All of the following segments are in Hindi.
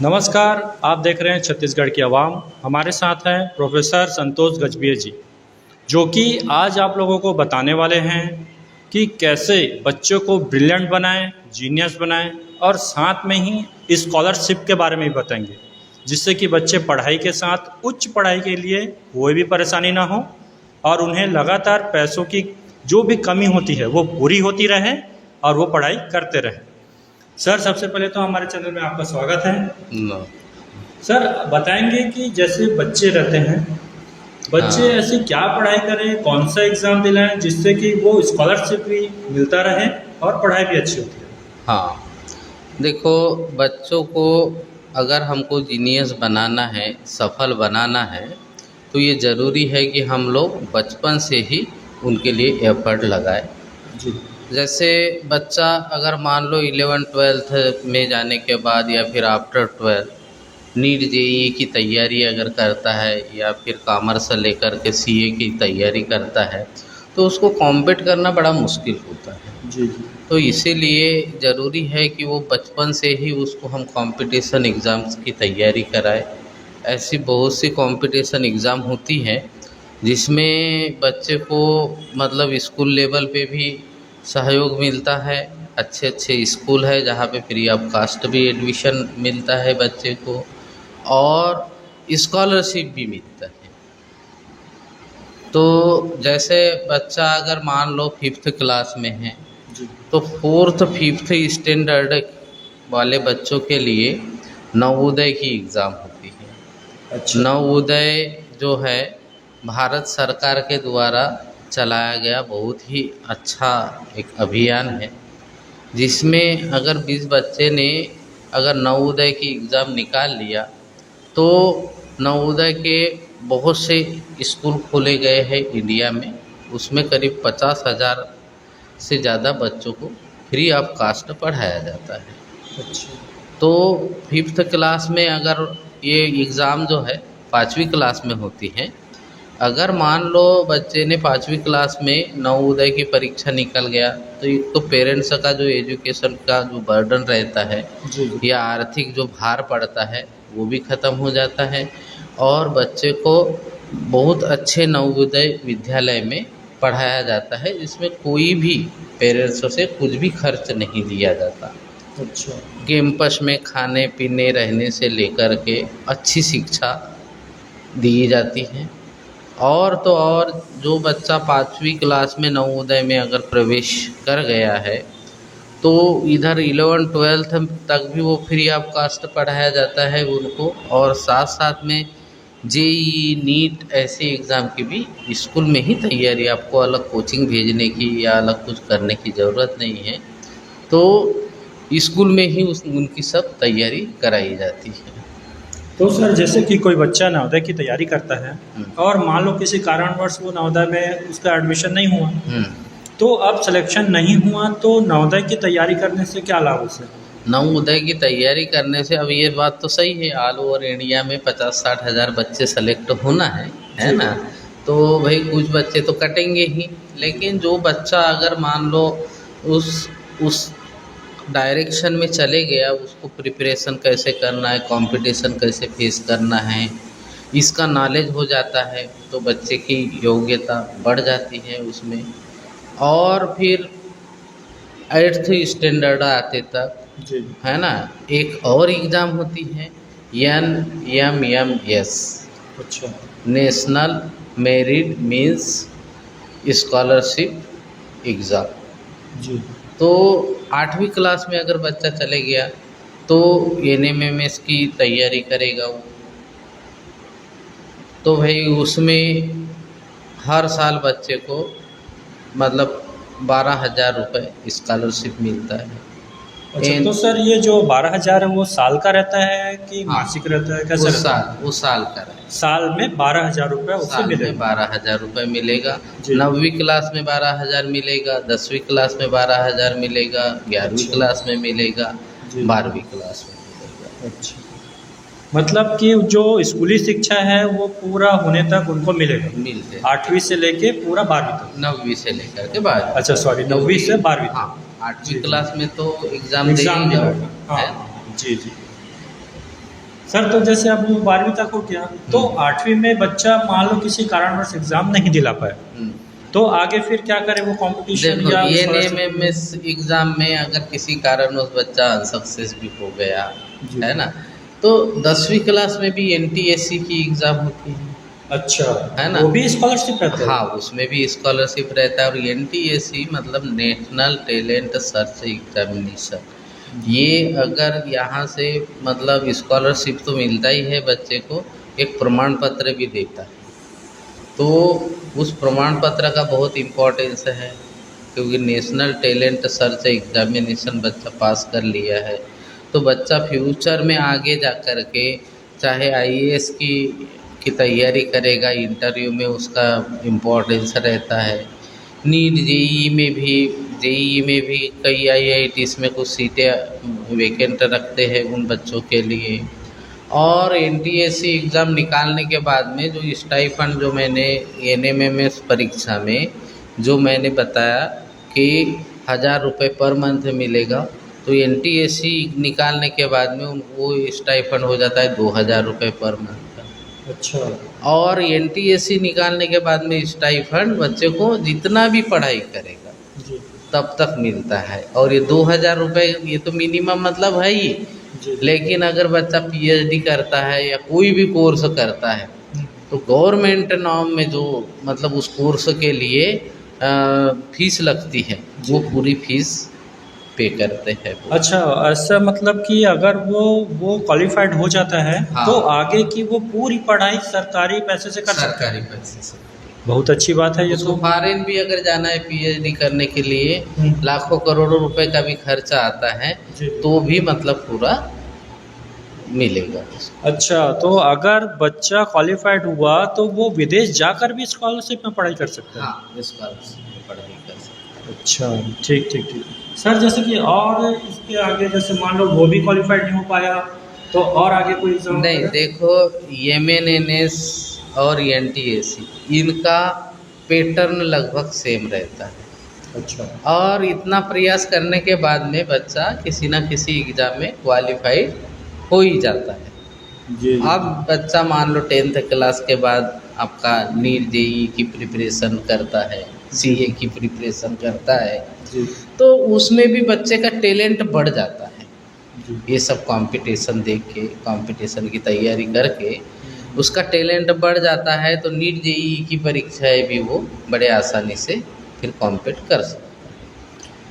नमस्कार। आप देख रहे हैं छत्तीसगढ़ की आवाम। हमारे साथ हैं प्रोफेसर संतोष गजभिये जी, जो कि आज आप लोगों को बताने वाले हैं कि कैसे बच्चों को ब्रिलियंट बनाएं, जीनियस बनाएं और साथ में ही स्कॉलरशिप के बारे में भी बताएंगे, जिससे कि बच्चे पढ़ाई के साथ उच्च पढ़ाई के लिए कोई भी परेशानी ना हो और उन्हें लगातार पैसों की जो भी कमी होती है वो पूरी होती रहे और वो पढ़ाई करते रहें। सर, सबसे पहले तो हमारे चैनल में आपका स्वागत है। न- सर, बताएंगे कि जैसे बच्चे रहते हैं, बच्चे हाँ ऐसी क्या पढ़ाई करें, कौन सा एग्ज़ाम दिलाएं जिससे कि वो स्कॉलरशिप भी मिलता रहे और पढ़ाई भी अच्छी होती है। हाँ देखो, बच्चों को अगर हमको जीनियस बनाना है, सफल बनाना है, तो ये ज़रूरी है कि हम लोग बचपन से ही उनके लिए एफर्ट लगाएं। जी। जैसे बच्चा अगर मान लो 11वीं 12वीं में जाने के बाद या फिर आफ्टर 12 नीट जेईई की तैयारी अगर करता है या फिर कॉमर्स से लेकर के सीए की तैयारी करता है, तो उसको कॉम्पीट करना बड़ा मुश्किल होता है। जी जी। तो इसीलिए ज़रूरी है कि वो बचपन से ही उसको हम कंपटीशन एग्ज़ाम्स की तैयारी कराएं। ऐसी बहुत सी कंपटीशन एग्ज़ाम होती हैं जिसमें बच्चे को मतलब स्कूल लेवल पे भी सहयोग मिलता है। अच्छे अच्छे स्कूल है जहाँ पे फ्री ऑफ कास्ट भी एडमिशन मिलता है बच्चे को, और स्कॉलरशिप भी मिलता है। तो जैसे बच्चा अगर मान लो 5th क्लास में है, जी। तो 4th 5th स्टैंडर्ड वाले बच्चों के लिए नवोदय की एग्ज़ाम होती है। अच्छा। नवोदय जो है भारत सरकार के द्वारा चलाया गया बहुत ही अच्छा एक अभियान है, जिसमें अगर 20 बच्चे ने अगर नवोदय की एग्ज़ाम निकाल लिया तो नवोदय के बहुत से स्कूल खोले गए हैं इंडिया में। उसमें करीब 50,000 से ज़्यादा बच्चों को फ्री ऑफ कास्ट पढ़ाया जाता है। अच्छा। तो 5th क्लास में अगर ये एग्ज़ाम जो है 5वीं क्लास में होती है, अगर मान लो बच्चे ने 5वीं क्लास में नवोदय की परीक्षा निकल गया, तो एक तो पेरेंट्स का जो एजुकेशन का जो बर्डन रहता है जी जी। या आर्थिक जो भार पड़ता है वो भी ख़त्म हो जाता है, और बच्चे को बहुत अच्छे नवोदय विद्यालय में पढ़ाया जाता है, जिसमें कोई भी पेरेंट्स से कुछ भी खर्च नहीं लिया जाता। अच्छा। कैंपस में खाने पीने रहने से लेकर के अच्छी शिक्षा दी जाती है। और तो और जो बच्चा 5वीं क्लास में नवोदय में अगर प्रवेश कर गया है, तो इधर 11 12 तक भी वो फ्री ऑफ कास्ट पढ़ाया जाता है उनको, और साथ साथ में जेईई नीट ऐसे एग्ज़ाम की भी स्कूल में ही तैयारी, आपको अलग कोचिंग भेजने की या अलग कुछ करने की ज़रूरत नहीं है। तो स्कूल में ही उनकी सब तैयारी कराई जाती है। तो सर, जैसे कि कोई बच्चा नवोदय की तैयारी करता है हम्म, और मान लो किसी कारणवश वो नवोदय में उसका एडमिशन नहीं हुआ, हम्म। तो अब सिलेक्शन नहीं हुआ, तो नवोदय की तैयारी करने से क्या लाभ उसे। नवोदय की तैयारी करने से अब ये बात तो सही है, ऑल ओवर इंडिया में 50-60 हज़ार बच्चे सेलेक्ट होना है जी। ना। तो भाई कुछ बच्चे तो कटेंगे ही, लेकिन जो बच्चा अगर मान लो उस डायरेक्शन में चले गया, उसको प्रिपरेशन कैसे करना है, कंपटीशन कैसे फेस करना है, इसका नॉलेज हो जाता है, तो बच्चे की योग्यता बढ़ जाती है उसमें। और फिर 8th स्टैंडर्ड आते तक, जी। है ना, एक और एग्ज़ाम होती है NMMS, अच्छा। National merit means scholarship exam. जी। तो 8वीं क्लास में अगर बच्चा चले गया तो NMMS की तैयारी करेगा वो, तो भाई उसमें हर साल बच्चे को मतलब 12,000 रुपये स्कॉलरशिप मिलता है। अच्छा, एन तो सर ये जो 12,000 है वो साल का रहता है कि हाँ, मासिक रहता है, कैसा रहता है। वो साल का है। साल में 12,000 रुपये उसे साल में मिलेगा। 12,000 रुपये मिलेगा। जी। 9वीं क्लास में 12,000 मिलेगा, 10वीं क्लास में 12,000 मिलेगा, 11वीं अच्छा। क्लास में मिलेगा, जी। 12वीं क्लास में मिलेगा। अच्छा, मतलब कि जो स्कूली शिक्षा है वो पूरा होने तक उनको मिलेगा, मिलते 8वीं से लेके पूरा 12वीं तक। 9वीं से लेकर के 12वीं। अच्छा, सॉरी, 9वीं से 12वीं हाँ, तक। 8वीं जी जी। क्लास में तो एग्ज़ाम एग्ज़ाम देगा दिलाएगा। वो, हाँ है। हाँ, जी जी। सर तो जैसे अब वो 12वीं तक हो गया, तो 8वीं में बच्चा मान लो किसी कारणवश एग्ज़ाम नहीं दिला पाया, तो आगे फिर क्या करे, वो कंपटीशन देखो या ये scholarship? एमएमएस एग्ज़ाम में अगर किसी कारण उस बच्चा अनसक्सेस भी हो गया जी। है ना, तो 10वीं क्लास में भी एनटीएससी की एग्ज़ाम होती है। अच्छा, है ना? वो भी स्कॉलरशिप रहता है? हाँ, उसमें भी स्कॉलरशिप रहता है। और एनटीएससी मतलब नेशनल टैलेंट सर्च एग्जामिनेशन, ये अगर यहाँ से मतलब स्कॉलरशिप तो मिलता ही है बच्चे को, एक प्रमाण पत्र भी देता है। तो उस प्रमाण पत्र का बहुत इम्पोर्टेंस है, क्योंकि नेशनल टैलेंट सर्च एग्जामिनेशन बच्चा पास कर लिया है तो बच्चा फ्यूचर में आगे जा कर के चाहे आईएएस की तैयारी करेगा, इंटरव्यू में उसका इम्पोर्टेंस रहता है। नीट जेईई में भी कई आईआईटीज़ में कुछ सीटें वैकेंट रखते हैं उन बच्चों के लिए। और एनटीएससी एग्ज़ाम निकालने के बाद में जो स्टाइफंड जो मैंने एनएमएमएस परीक्षा में जो मैंने बताया कि 1000 रुपये पर मंथ मिलेगा, तो एनटीएससी निकालने के बाद में वो स्टाइफंड हो जाता है 2000 रुपये पर मंथ का। अच्छा। और एनटीएससी निकालने के बाद में स्टाइफंड बच्चे को जितना भी पढ़ाई करेगा जी। तब तक मिलता है। और ये 2000 रुपये ये तो मिनिमम मतलब है ही, जी। लेकिन अगर बच्चा पीएचडी करता है या कोई भी कोर्स करता है तो गवर्नमेंट नॉर्म में जो मतलब उस कोर्स के लिए फीस लगती है वो पूरी फीस पे करते हैं। अच्छा, ऐसा मतलब कि अगर वो क्वालिफाइड हो जाता है, हाँ। तो आगे की वो पूरी पढ़ाई सरकारी पैसे से कर सकता है। सरकारी पैसे से। बहुत अच्छी बात है ये उसको तो। फॉरेन भी अगर जाना है पीएचडी करने के लिए लाखों करोड़ों रुपए का भी खर्चा आता है, जी। तो भी मतलब पूरा मिलेगा। अच्छा, तो अगर बच्चा क्वालिफाइड हुआ तो वो विदेश जाकर भी स्कॉलरशिप में पढ़ाई कर सकता है? हाँ, स्कॉलरशिप में पढ़ाई कर सकते हैं। अच्छा, ठीक ठीक ठीक। सर जैसे कि और इसके आगे जैसे मान लो वो भी क्वालिफाइड नहीं हो पाया, तो और आगे कोई एग्जाम? नहीं, देखो एमएनएनएस और एनटीएससी इनका पैटर्न लगभग सेम रहता है। अच्छा। और इतना प्रयास करने के बाद में बच्चा किसी ना किसी एग्ज़ाम में क्वालिफाइड हो ही जाता है। जी। अब बच्चा मान लो 10th क्लास के बाद आपका नीट जेईई की प्रिपरेशन करता है, सीए की प्रिपरेशन करता है, जी। तो उसमें भी बच्चे का टैलेंट बढ़ जाता है। जी। ये सब कंपटीशन देख के, कंपटीशन की तैयारी करके उसका टैलेंट बढ़ जाता है, तो नीट जेईई की परीक्षाएं भी वो बड़े आसानी से फिर कॉम्पीट कर सकता है।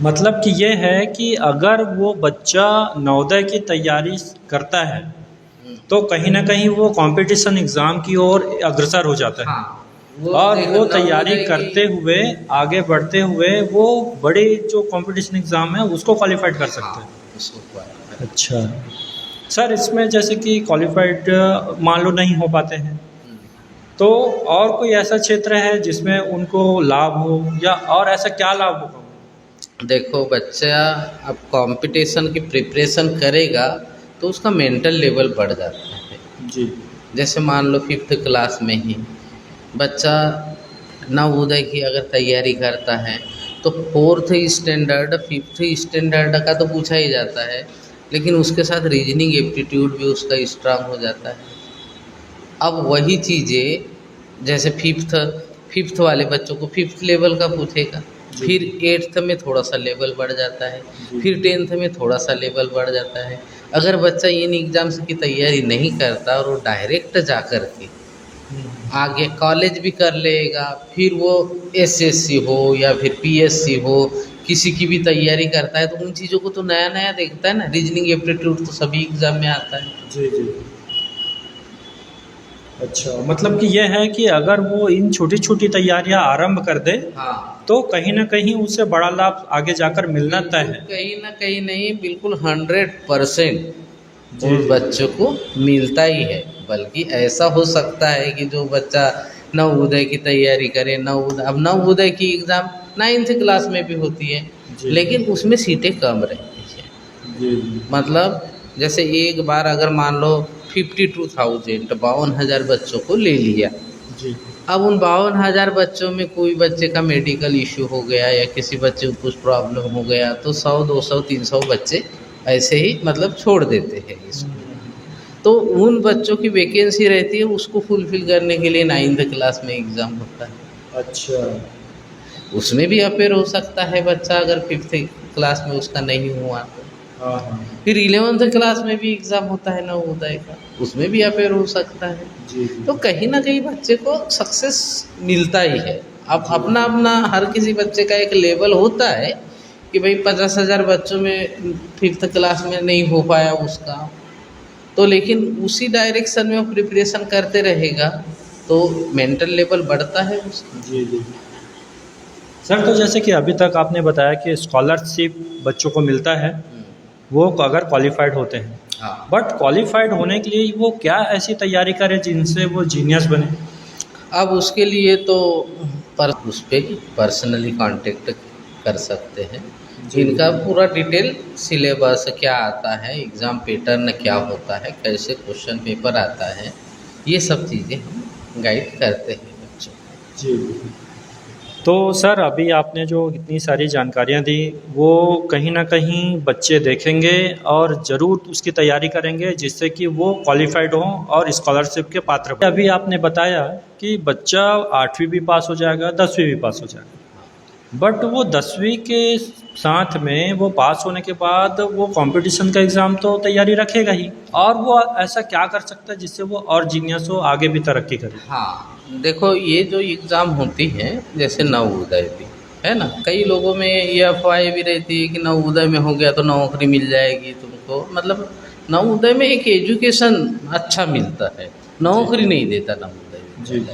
मतलब कि ये है कि अगर वो बच्चा नवोदय की तैयारी करता है तो कहीं ना कहीं वो कंपटीशन एग्ज़ाम की ओर अग्रसर हो जाता है। हाँ, और देखो वो नवोदय तैयारी की- करते हुए आगे बढ़ते हुए वो बड़े जो कंपटीशन एग्ज़ाम है उसको क्वालिफाइड कर सकते हैं। हाँ, उसको qualify। अच्छा सर, इसमें जैसे कि क्वालिफाइड मान लो नहीं हो पाते हैं, तो और कोई ऐसा क्षेत्र है जिसमें उनको लाभ हो, या और ऐसा क्या लाभ होगा? देखो बच्चा अब कंपटीशन की प्रिपरेशन करेगा तो उसका मेंटल लेवल बढ़ जाता है। जी। जैसे मान लो 5th क्लास में ही बच्चा नवोदय की अगर तैयारी करता है तो 4th स्टैंडर्ड 5th स्टैंडर्ड का तो पूछा ही जाता है, लेकिन उसके साथ रीजनिंग एप्टीट्यूड भी उसका स्ट्रांग हो जाता है। अब वही चीज़ें जैसे फिफ्थ वाले बच्चों को 5th लेवल का पूछेगा, फिर 8th में थोड़ा सा लेवल बढ़ जाता है, फिर 10th में थोड़ा सा लेवल बढ़ जाता है। अगर बच्चा इन एग्ज़ाम्स की तैयारी नहीं करता और वो डायरेक्ट जा कर के आगे कॉलेज भी कर लेगा, फिर वो एसएससी हो या फिर पीएससी हो किसी की भी तैयारी करता है, तो उन चीज़ों को तो नया नया देखता है ना। रीजनिंग एप्टीट्यूड तो सभी एग्ज़ाम में आता है। जी जी। अच्छा, मतलब कि यह है कि अगर वो इन छोटी छोटी तैयारियां आरंभ कर दे हाँ, तो कहीं ना कहीं उससे बड़ा लाभ आगे जाकर मिलना तय है। कहीं ना कहीं नहीं, बिल्कुल 100% जी, उन जी। बच्चों को मिलता ही है। बल्कि ऐसा हो सकता है कि जो बच्चा नवोदय की तैयारी करे, अब नवोदय की एग्ज़ाम 9th क्लास में भी होती है, जी। लेकिन उसमें सीटें कम रहती है। जी जी। मतलब जैसे एक बार अगर मान लो 52,000 बच्चों को ले लिया, जी। अब उन 52,000 बच्चों में कोई बच्चे का मेडिकल इश्यू हो गया या किसी बच्चे को कुछ प्रॉब्लम हो गया तो 100, 200, 300 बच्चे ऐसे ही मतलब छोड़ देते हैं इसको। तो उन बच्चों की वैकेंसी रहती है, उसको फुलफ़िल करने के लिए 9th क्लास में एग्ज़ाम होता है। अच्छा। उसमें भी अपेयर हो सकता है बच्चा, अगर 5th क्लास में उसका नहीं हुआ तो। हाँ हाँ। फिर 11th क्लास में भी एग्ज़ाम होता है नवोदय का, उसमें भी अपेयर हो सकता है। जी जी। तो कहीं न कहीं बच्चे को सक्सेस मिलता ही है। अब अपना अपना हर किसी बच्चे का एक लेवल होता है कि भाई 50,000 बच्चों में 5th क्लास में नहीं हो पाया उसका, तो लेकिन उसी डायरेक्शन में वो प्रिपरेशन करते रहेगा तो मेंटल लेवल बढ़ता है उसका। जी जी। सर तो जैसे कि अभी तक आपने बताया कि स्कॉलरशिप बच्चों को मिलता है, वो अगर क्वालिफाइड होते हैं, हाँ। बट क्वालिफाइड होने के लिए वो क्या ऐसी तैयारी करें जिनसे वो जीनियस बने? अब उसके लिए तो उस पर पर्सनली कांटेक्ट कर सकते हैं। इनका पूरा डिटेल सिलेबस क्या आता है, एग्ज़ाम पैटर्न क्या होता है, कैसे क्वेश्चन पेपर आता है, ये सब चीज़ें हम गाइड करते हैं बच्चों को। जी। तो सर अभी आपने जो इतनी सारी जानकारियाँ दी, वो कहीं ना कहीं बच्चे देखेंगे और ज़रूर उसकी तैयारी करेंगे जिससे कि वो क्वालिफाइड हों और स्कॉलरशिप के पात्र बनें। अभी आपने बताया कि बच्चा 8वीं भी पास हो जाएगा, 10वीं भी पास हो जाएगा, बट वो 10वीं के साथ में वो पास होने के बाद वो कंपटीशन का एग्ज़ाम तो तैयारी रखेगा ही, और वो ऐसा क्या कर सकता है जिससे वो और जीनियस हो, आगे भी तरक्की करे? हाँ, देखो ये जो एग्ज़ाम होती हैं जैसे नवोदय भी है ना, कई लोगों में ये अफवाहें भी रहती है कि नवोदय में हो गया तो नौकरी मिल जाएगी तुमको। मतलब नवोदय में एक एजुकेशन अच्छा मिलता है, नौकरी नहीं देता नवोदय में। जी।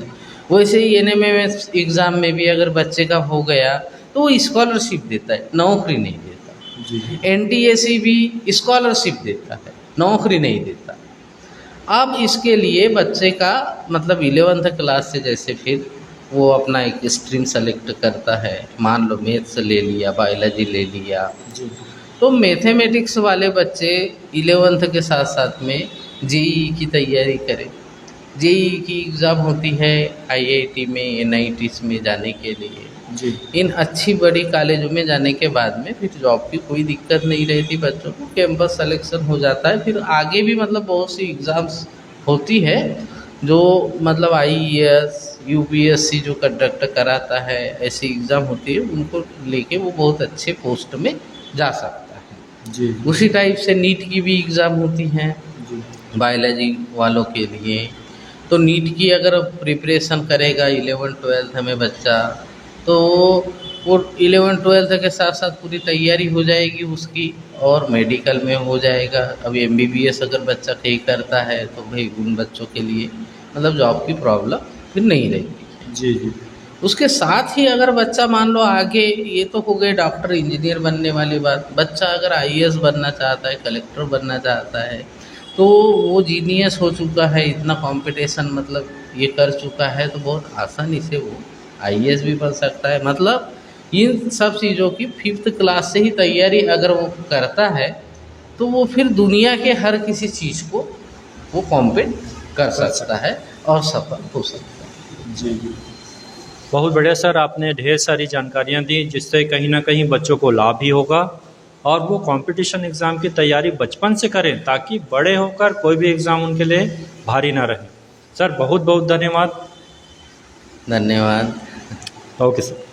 वैसे ही एनएमएमएस एग्ज़ाम में भी अगर बच्चे का हो गया तो वो स्कॉलरशिप देता है, नौकरी नहीं देता। जी। एनटीएसी भी स्कॉलरशिप देता है, नौकरी नहीं देता। अब इसके लिए बच्चे का मतलब 11th क्लास से जैसे फिर वो अपना एक स्ट्रीम सेलेक्ट करता है, मान लो मैथ्स ले लिया, बायोलॉजी ले लिया, जी। तो मैथमेटिक्स वाले बच्चे 11th के साथ साथ में जेईई की तैयारी करें। जेईई की एग्ज़ाम होती है आईआईटी में, एनआईटीज़ में जाने के लिए। जी। इन अच्छी बड़ी कॉलेजों में जाने के बाद में फिर जॉब की कोई दिक्कत नहीं रहती बच्चों को, कैंपस सिलेक्शन हो जाता है। फिर आगे भी मतलब बहुत सी एग्ज़ाम्स होती है जो मतलब आईएएस, यूपीएससी जो कंडक्ट कराता है, ऐसी एग्ज़ाम होती है, उनको लेके वो बहुत अच्छे पोस्ट में जा सकता है। जी। उसी टाइप से नीट की भी एग्ज़ाम होती हैं जी। बायोलॉजी वालों के लिए। तो नीट की अगर प्रिपरेशन करेगा 11th-12th में बच्चा, तो वो 11th-12th के साथ साथ पूरी तैयारी हो जाएगी उसकी, और मेडिकल में हो जाएगा। अब एमबीबीएस अगर बच्चा कहीं करता है तो भाई उन बच्चों के लिए मतलब जॉब की प्रॉब्लम फिर नहीं रहेगी। जी। जी। उसके साथ ही अगर बच्चा मान लो आगे, ये तो हो गए डॉक्टर इंजीनियर बनने वाली बात, बच्चा अगर आईएएस बनना चाहता है, कलेक्टर बनना चाहता है, तो वो जीनियस हो चुका है, इतना कंपटीशन मतलब ये कर चुका है, तो बहुत आसानी से वो आईएएस भी बन सकता है। मतलब इन सब चीज़ों की 5th क्लास से ही तैयारी अगर वो करता है तो वो फिर दुनिया के हर किसी चीज़ को वो कॉम्पीट कर सकता है और सफल हो सकता है। जी। जी। बहुत बढ़िया सर, आपने ढेर सारी जानकारियाँ दी जिससे कहीं ना कहीं बच्चों को लाभ भी होगा, और वो कंपटीशन एग्ज़ाम की तैयारी बचपन से करें ताकि बड़े होकर कोई भी एग्ज़ाम उनके लिए भारी ना रहे। सर बहुत बहुत धन्यवाद। धन्यवाद। Okay sir.